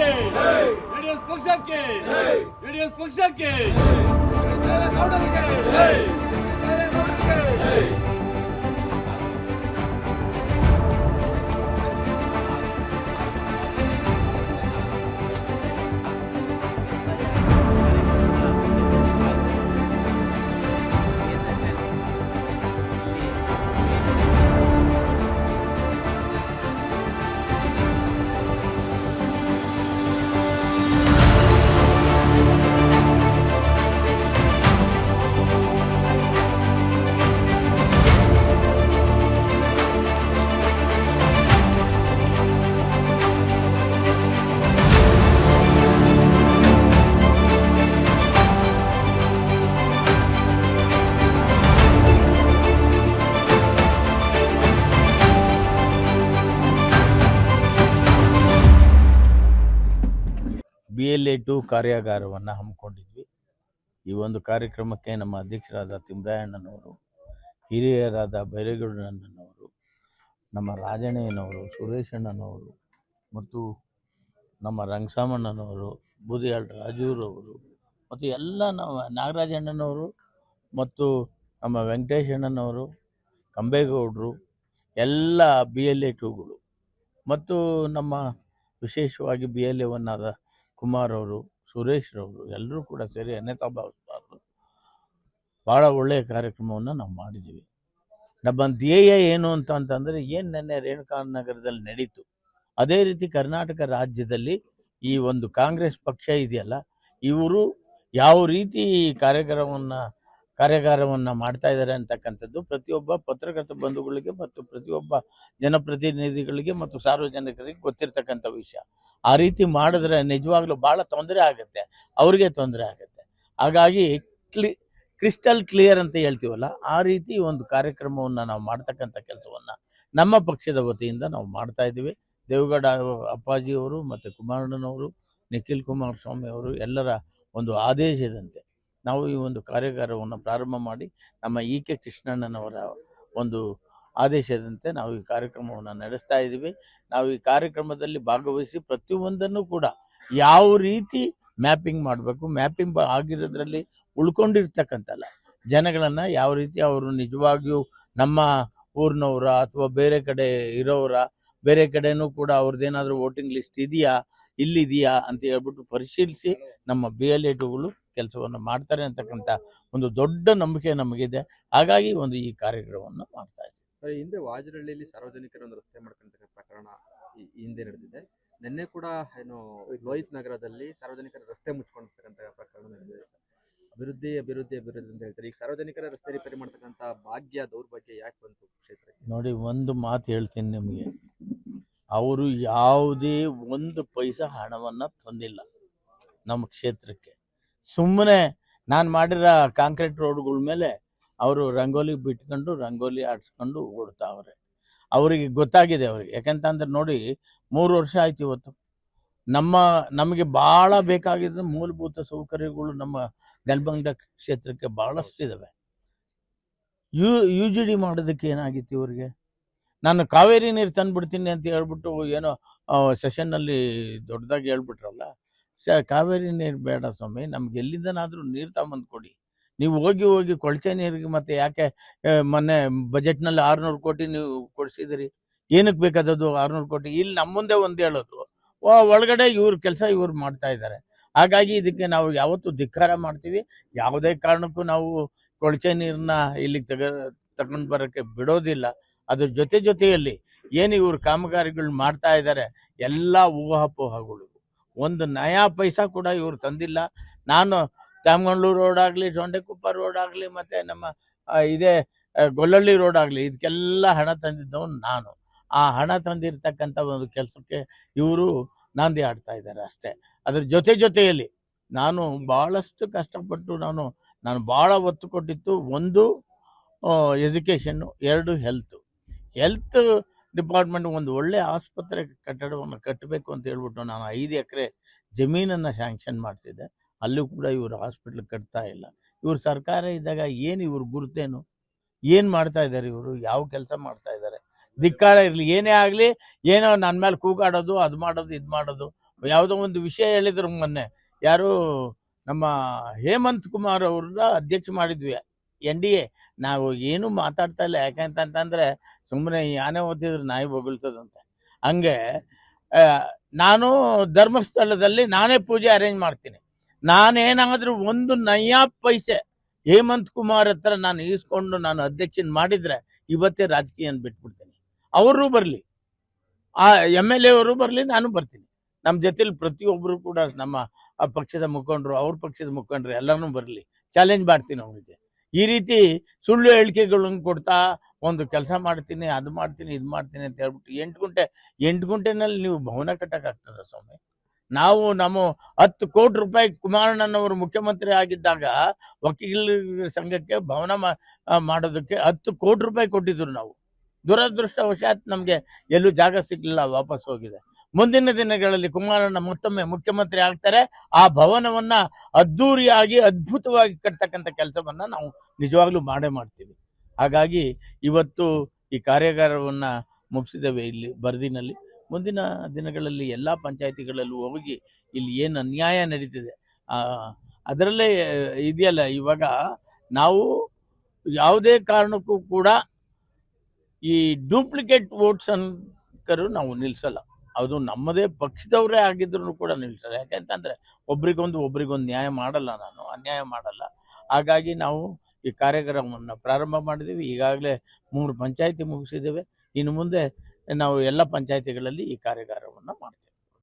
ಪಕ್ಷಕ್ಕೆ ಜೆಡಿಎಸ್ ಪಕ್ಷಕ್ಕೆ ಜೆಡಿಎಸ್ ಪಕ್ಷಕ್ಕೆ BLA2 ಕಾರ್ಯಾಗಾರವನ್ನು ಹಮ್ಮಿಕೊಂಡಿದ್ವಿ. ಈ ಒಂದು ಕಾರ್ಯಕ್ರಮಕ್ಕೆ ನಮ್ಮ ಅಧ್ಯಕ್ಷರಾದ ತಿಮ್ಮರಾಯಣ್ಣನವರು, ಹಿರಿಯರಾದ ಬೈರೇಗೌಡಣ್ಣನವರು, ನಮ್ಮ ರಾಜಣ್ಣನವರು, ಸುರೇಶಣ್ಣನವರು ಮತ್ತು ನಮ್ಮ ರಂಗಸಾಮಣ್ಣನವರು, ಬೂದಿಯಾಳ್ ರಾಜೂರವರು ಮತ್ತು ಎಲ್ಲ ನಮ್ಮ ನಾಗರಾಜಣ್ಣನವರು ಮತ್ತು ನಮ್ಮ ವೆಂಕಟೇಶಣ್ಣನವರು, ಕಂಬೇಗೌಡರು, ಎಲ್ಲ BLA2ಗಳು ಮತ್ತು ನಮ್ಮ ವಿಶೇಷವಾಗಿ BLA1 ಆದ ಕುಮಾರ್ ಅವರು, ಸುರೇಶ್ ರವರು ಎಲ್ಲರೂ ಕೂಡ ಸೇರಿ ಅನೇತಾ ಭಾವಿಸ್ಬಾರ್ದು ಭಾಳ ಒಳ್ಳೆಯ ಕಾರ್ಯಕ್ರಮವನ್ನು ನಾವು ಮಾಡಿದ್ದೀವಿ. ನಮ್ಮ ಧ್ಯೇಯ ಏನು ಅಂತಂದರೆ ಏನು ನೆನ್ನೆ ರೇಣುಕಾನಗರದಲ್ಲಿ ನಡೀತು ಅದೇ ರೀತಿ ಕರ್ನಾಟಕ ರಾಜ್ಯದಲ್ಲಿ ಈ ಒಂದು ಕಾಂಗ್ರೆಸ್ ಪಕ್ಷ ಇದೆಯಲ್ಲ, ಇವರು ಯಾವ ರೀತಿ ಕಾರ್ಯಾಗಾರವನ್ನು ಮಾಡ್ತಾ ಇದ್ದಾರೆ ಅಂತಕ್ಕಂಥದ್ದು ಪ್ರತಿಯೊಬ್ಬ ಪತ್ರಕರ್ತ ಬಂಧುಗಳಿಗೆ ಮತ್ತು ಪ್ರತಿಯೊಬ್ಬ ಜನಪ್ರತಿನಿಧಿಗಳಿಗೆ ಮತ್ತು ಸಾರ್ವಜನಿಕರಿಗೆ ಗೊತ್ತಿರ್ತಕ್ಕಂಥ ವಿಷಯ. ಆ ರೀತಿ ಮಾಡಿದ್ರೆ ನಿಜವಾಗ್ಲೂ ಭಾಳ ತೊಂದರೆ ಆಗುತ್ತೆ, ಅವ್ರಿಗೆ ತೊಂದರೆ ಆಗುತ್ತೆ. ಹಾಗಾಗಿ ಕ್ರಿಸ್ಟಲ್ ಕ್ಲಿಯರ್ ಅಂತ ಹೇಳ್ತೀವಲ್ಲ, ಆ ರೀತಿ ಒಂದು ಕಾರ್ಯಕ್ರಮವನ್ನು ನಾವು ಮಾಡ್ತಕ್ಕಂಥ ಕೆಲಸವನ್ನು ನಮ್ಮ ಪಕ್ಷದ ವತಿಯಿಂದ ನಾವು ಮಾಡ್ತಾ ಇದ್ದೀವಿ. ದೇವೇಗೌಡ ಅಪ್ಪಾಜಿಯವರು ಮತ್ತು ಕುಮಾರಣ್ಣನವರು, ನಿಖಿಲ್ ಕುಮಾರಸ್ವಾಮಿ ಅವರು ಎಲ್ಲರ ಒಂದು ಆದೇಶದಂತೆ ನಾವು ಈ ಒಂದು ಕಾರ್ಯಾಗಾರವನ್ನು ಪ್ರಾರಂಭ ಮಾಡಿ ನಮ್ಮ EK ಕೃಷ್ಣಣ್ಣನವರ ಒಂದು ಆದೇಶದಂತೆ ನಾವು ಈ ಕಾರ್ಯಕ್ರಮವನ್ನು ನಡೆಸ್ತಾ ಇದ್ದೀವಿ. ನಾವು ಈ ಕಾರ್ಯಕ್ರಮದಲ್ಲಿ ಭಾಗವಹಿಸಿ ಪ್ರತಿಯೊಂದನ್ನು ಕೂಡ ಯಾವ ರೀತಿ ಮ್ಯಾಪಿಂಗ್ ಮಾಡಬೇಕು, ಮ್ಯಾಪಿಂಗ್ ಆಗಿರೋದ್ರಲ್ಲಿ ಉಳ್ಕೊಂಡಿರ್ತಕ್ಕಂಥಲ್ಲ ಜನಗಳನ್ನು ಯಾವ ರೀತಿ ಅವರು ನಿಜವಾಗಿಯೂ ನಮ್ಮ ಊರಿನವರ ಅಥವಾ ಬೇರೆ ಕಡೆ ಇರೋರ, ಬೇರೆ ಕಡೆನೂ ಕೂಡ ಅವ್ರದ್ದೇನಾದರೂ ವೋಟಿಂಗ್ ಲಿಸ್ಟ್ ಇದೆಯಾ, ಇಲ್ಲಿದೆಯಾ ಅಂತ ಹೇಳ್ಬಿಟ್ಟು ಪರಿಶೀಲಿಸಿ ನಮ್ಮ BLA2ಗಳು ಕೆಲಸವನ್ನು ಮಾಡ್ತಾರೆ ಅಂತಕ್ಕಂಥ ಒಂದು ದೊಡ್ಡ ನಂಬಿಕೆ ನಮಗಿದೆ. ಹಾಗಾಗಿ ಒಂದು ಈ ಕಾರ್ಯಕ್ರಮವನ್ನು ಮಾಡ್ತಾ ಇದ್ದೀವಿ. ಸರ್, ಹಿಂದೆ ವಾಜರಹಳ್ಳಿಯಲ್ಲಿ ಸಾರ್ವಜನಿಕರ ಒಂದು ರಸ್ತೆ ಮಾಡ್ಕೊಂಡಂಥ ಪ್ರಕರಣ ಹಿಂದೆ ನಡೆದಿದೆ. ನಿನ್ನೆ ಕೂಡ ಏನು ಲೋಹಿತ್ ನಗರದಲ್ಲಿ ಸಾರ್ವಜನಿಕರ ರಸ್ತೆ ಮುಚ್ಕೊಂಡಿರ್ತಕ್ಕಂಥ ಪ್ರಕರಣ ನಡೆದಿದೆ. ಅಭಿವೃದ್ಧಿ ಅಭಿವೃದ್ಧಿ ಅಭಿವೃದ್ಧಿ ಅಂತ ಹೇಳ್ತಾರೆ. ಈಗ ಸಾರ್ವಜನಿಕರ ರಸ್ತೆ ರಿಪೇರಿ ಮಾಡ್ತಕ್ಕಂಥ ಭಾಗ್ಯ ದೌರ್ಭಾಗ್ಯ ಯಾಕೆ ಬಂತು ಕ್ಷೇತ್ರಕ್ಕೆ? ನೋಡಿ, ಒಂದು ಮಾತು ಹೇಳ್ತೀನಿ ನಿಮಗೆ, ಅವರು ಯಾವುದೇ ಒಂದು ಪೈಸಾ ಹಣವನ್ನು ತಂದಿಲ್ಲ ನಮ್ಮ ಕ್ಷೇತ್ರಕ್ಕೆ. ಸುಮ್ಮನೆ ನಾನು ಮಾಡಿರೋ ಕಾಂಕ್ರೀಟ್ ರೋಡ್ಗಳ ಮೇಲೆ ಅವರು ರಂಗೋಲಿ ಬಿಟ್ಕೊಂಡು ರಂಗೋಲಿ ಆಡಿಸ್ಕೊಂಡು ಓಡ್ತಾವ್ರೆ. ಅವರಿಗೆ ಗೊತ್ತಾಗಿದೆ ಅವ್ರಿಗೆ. ಯಾಕಂತಂದ್ರೆ ನೋಡಿ, 3 ವರ್ಷ ಆಯ್ತು ಇವತ್ತು. ನಮಗೆ ಭಾಳ ಬೇಕಾಗಿದ್ದ ಮೂಲಭೂತ ಸೌಕರ್ಯಗಳು ನಮ್ಮ ನೆಲಮಂಗಲ ಕ್ಷೇತ್ರಕ್ಕೆ ಭಾಳಷ್ಟಿದ್ದಾವೆ. UGD ಮಾಡೋದಕ್ಕೆ ಏನಾಗಿತ್ತು ಇವರಿಗೆ? ನಾನು ಕಾವೇರಿ ನೀರು ತಂದುಬಿಡ್ತೀನಿ ಅಂತ ಹೇಳ್ಬಿಟ್ಟು ಏನೋ ಸೆಷನ್ನಲ್ಲಿ ದೊಡ್ಡದಾಗಿ ಹೇಳ್ಬಿಟ್ರಲ್ಲ. ಕಾವೇರಿ ನೀರು ಬೇಡ ಸ್ವಾಮಿ, ನಮ್ಗೆ ಎಲ್ಲಿಂದನಾದರೂ ನೀರು ತಗೊಂಬಂದು ಕೊಡಿ. ನೀವು ಹೋಗಿ ಕೊಳಚೆ ನೀರಿಗೆ ಮತ್ತೆ ಯಾಕೆ ಮೊನ್ನೆ ಬಜೆಟ್ನಲ್ಲಿ 600 ಕೋಟಿ ನೀವು ಕೊಡಿಸಿದಿರಿ? ಏನಕ್ಕೆ ಬೇಕಾದದ್ದು 600 ಕೋಟಿ? ಇಲ್ಲಿ ನಮ್ಮ ಮುಂದೆ ಒಂದು ಹೇಳೋದು, ಒಳಗಡೆ ಇವ್ರ ಕೆಲಸ ಇವ್ರು ಮಾಡ್ತಾ ಇದ್ದಾರೆ. ಹಾಗಾಗಿ ಇದಕ್ಕೆ ನಾವು ಯಾವತ್ತೂ ಧಿಕ್ಕಾರ ಮಾಡ್ತೀವಿ. ಯಾವುದೇ ಕಾರಣಕ್ಕೂ ನಾವು ಕೊಳಚೆ ನೀರನ್ನ ಇಲ್ಲಿಗೆ ತಗೊಂಡು ಬರೋಕ್ಕೆ ಬಿಡೋದಿಲ್ಲ. ಅದ್ರ ಜೊತೆಯಲ್ಲಿ ಏನು ಇವ್ರು ಕಾಮಗಾರಿಗಳು ಮಾಡ್ತಾ ಇದ್ದಾರೆ ಎಲ್ಲ ಊಹಾಪೋಹಗಳು. ಒಂದು ನಯಾ ಪೈಸಾ ಕೂಡ ಇವರು ತಂದಿಲ್ಲ. ನಾನು ತ್ಯಾಮಗಂಡ್ಲೂರು ರೋಡ್ ಆಗಲಿ, ಸೊಂಡೆಕೊಪ್ಪ ರೋಡ್ ಆಗಲಿ, ಮತ್ತು ನಮ್ಮ ಇದೇ ಗೊಲ್ಲಳ್ಳಿ ರೋಡ್ ಆಗಲಿ, ಇದಕ್ಕೆಲ್ಲ ಹಣ ತಂದಿದ್ದವನು ನಾನು. ಆ ಹಣ ತಂದಿರ್ತಕ್ಕಂಥ ಒಂದು ಕೆಲಸಕ್ಕೆ ಇವರು ನಾಂದಿ ಆಡ್ತಾ ಇದ್ದಾರೆ ಅಷ್ಟೇ. ಅದ್ರ ಜೊತೆಯಲ್ಲಿ ನಾನು ಭಾಳಷ್ಟು ಕಷ್ಟಪಟ್ಟು ನಾನು ಭಾಳ ಒತ್ತು ಕೊಟ್ಟಿತ್ತು. 1 ಎಜುಕೇಷನ್ನು, 2 ಹೆಲ್ತ್ ಡಿಪಾರ್ಟ್ಮೆಂಟ್ ಒಂದು ಒಳ್ಳೆಯ ಆಸ್ಪತ್ರೆ ಕಟ್ಟಡವನ್ನು ಕಟ್ಟಬೇಕು ಅಂತ ಹೇಳ್ಬಿಟ್ಟು ನಾನು 5 ಎಕರೆ ಜಮೀನನ್ನು ಸ್ಯಾಂಕ್ಷನ್ ಮಾಡಿಸಿದ್ದೆ. ಅಲ್ಲೂ ಕೂಡ ಇವರು ಹಾಸ್ಪಿಟ್ಲ್ ಕಟ್ತಾ ಇಲ್ಲ. ಇವರು ಸರ್ಕಾರ ಇದ್ದಾಗ ಏನು ಇವ್ರ ಗುರುತೇನು? ಏನು ಮಾಡ್ತಾ ಇದ್ದಾರೆ ಇವರು? ಯಾವ ಕೆಲಸ ಮಾಡ್ತಾ ಇದ್ದಾರೆ? ಧಿಕ್ಕಾರ ಇರಲಿ. ಏನೇ ಆಗಲಿ, ಏನೋ ನನ್ನ ಮೇಲೆ ಕೂಗಾಡೋದು, ಅದು ಮಾಡೋದು, ಇದು ಮಾಡೋದು ಯಾವುದೋ ಒಂದು ವಿಷಯ ಹೇಳಿದ್ರು ಮೊನ್ನೆ, ಯಾರು ನಮ್ಮ ಹೇಮಂತ್ ಕುಮಾರ್ ಅವ್ರನ್ನ ಅಧ್ಯಕ್ಷ ಮಾಡಿದ್ವಿ NDA. ನಾವು ಏನು ಮಾತಾಡ್ತಾ ಇಲ್ಲ, ಯಾಕಂತಂದ್ರೆ ಸುಮ್ಮನೆ ಯಾನೇ ಓದಿದ್ರು ನಾಯಿ ಬೊಗಳ್ತದಂತೆ. ಹಂಗೆ ನಾನು ಧರ್ಮಸ್ಥಳದಲ್ಲಿ ನಾನೇ ಪೂಜೆ ಅರೇಂಜ್ ಮಾಡ್ತೀನಿ. ನಾನೇನಾದರೂ ಒಂದು ನಯಾ ಪೈಸೆ ಹೇಮಂತ್ ಕುಮಾರ್ ಹತ್ರ ನಾನು ಈಸ್ಕೊಂಡು ನಾನು ಅಧ್ಯಕ್ಷನ್ ಮಾಡಿದ್ರೆ ಇವತ್ತೇ ರಾಜಕೀಯ ಬಿಟ್ಬಿಡ್ತೀನಿ. ಅವರು ಬರಲಿ, ಆ MLA ಅವರು ಬರಲಿ, ನಾನು ಬರ್ತೀನಿ. ನಮ್ಮ ಜೊತೆಲಿ ಪ್ರತಿಯೊಬ್ಬರು ಕೂಡ ನಮ್ಮ ಆ ಪಕ್ಷದ ಮುಖಂಡರು, ಅವ್ರ ಪಕ್ಷದ ಮುಖಂಡರು ಎಲ್ಲರೂ ಬರಲಿ, ಚಾಲೆಂಜ್ ಮಾಡ್ತೀನಿ ಅವನಿಗೆ. ಈ ರೀತಿ ಸುಳ್ಳು ಹೇಳಿಕೆಗಳನ್ನು ಕೊಡ್ತಾ ಒಂದು ಕೆಲಸ ಮಾಡ್ತೀನಿ, ಅದು ಮಾಡ್ತೀನಿ, ಇದು ಮಾಡ್ತೀನಿ ಅಂತ ಹೇಳ್ಬಿಟ್ಟು 8 ಗಂಟೆನಲ್ಲಿ ನೀವು ಭವನ ಕಟ್ಟಕ್ಕಾಗ್ತದ ಸ್ವಾಮಿ? ನಾವು ನಮ್ಮ 10 ಕೋಟಿ ರೂಪಾಯಿ ಕುಮಾರಣ್ಣನವರು ಮುಖ್ಯಮಂತ್ರಿ ಆಗಿದ್ದಾಗ ವಕೀಲರ ಸಂಘಕ್ಕೆ ಭವನ ಮಾಡೋದಕ್ಕೆ 10 ಕೋಟಿ ರೂಪಾಯಿ ಕೊಟ್ಟಿದ್ರು ನಾವು. ದುರದೃಷ್ಟವಶಾತ್ ನಮಗೆ ಎಲ್ಲೂ ಜಾಗ ಸಿಗಲಿಲ್ಲ, ವಾಪಸ್ ಹೋಗಿದೆ. ಮುಂದಿನ ದಿನಗಳಲ್ಲಿ ಕುಮಾರಣ್ಣ ಮತ್ತೊಮ್ಮೆ ಮುಖ್ಯಮಂತ್ರಿ ಆಗ್ತಾರೆ. ಆ ಭವನವನ್ನ ಅದ್ಧೂರಿಯಾಗಿ ಅದ್ಭುತವಾಗಿ ಕಟ್ತಕ್ಕಂಥ ಕೆಲಸವನ್ನ ನಾವು ನಿಜವಾಗ್ಲೂ ಮಾಡೇ ಮಾಡ್ತೀವಿ. ಹಾಗಾಗಿ ಇವತ್ತು ಈ ಕಾರ್ಯಾಗಾರವನ್ನ ಮುಗಿಸಿದ್ದೇವೆ ಇಲ್ಲಿ ಬರ್ದಿನಲ್ಲಿ. ಮುಂದಿನ ದಿನಗಳಲ್ಲಿ ಎಲ್ಲ ಪಂಚಾಯತಿಗಳಲ್ಲೂ ಹೋಗಿ ಇಲ್ಲಿ ಏನು ಅನ್ಯಾಯ ನಡೀತಿದೆ ಅದರಲ್ಲೇ ಇದೆಯಲ್ಲ, ಇವಾಗ ನಾವು ಯಾವುದೇ ಕಾರಣಕ್ಕೂ ಕೂಡ ಈ ಡೂಪ್ಲಿಕೇಟ್ ವೋಟ್ಸ್ ಅನ್ಕರು ನಾವು ನಿಲ್ಲಿಸಲ್ಲ. ಅದು ನಮ್ಮದೇ ಪಕ್ಷದವರೇ ಆಗಿದ್ರು ಕೂಡ ನಿಲ್ಲಿಸಲ್ಲ. ಯಾಕೆಂತಂದರೆ ಒಬ್ರಿಗೊಂದು ನ್ಯಾಯ ಮಾಡಲ್ಲ, ನಾನು ಅನ್ಯಾಯ ಮಾಡಲ್ಲ. ಹಾಗಾಗಿ ನಾವು ಈ ಕಾರ್ಯಕ್ರಮವನ್ನು ಪ್ರಾರಂಭ ಮಾಡಿದ್ದೀವಿ. ಈಗಾಗಲೇ 3 ಪಂಚಾಯತಿ ಮುಗಿಸಿದ್ದೇವೆ. ಇನ್ನು ಮುಂದೆ ನಾವು ಎಲ್ಲ ಪಂಚಾಯತಿಗಳಲ್ಲಿ ಈ ಕಾರ್ಯಾಗಾರ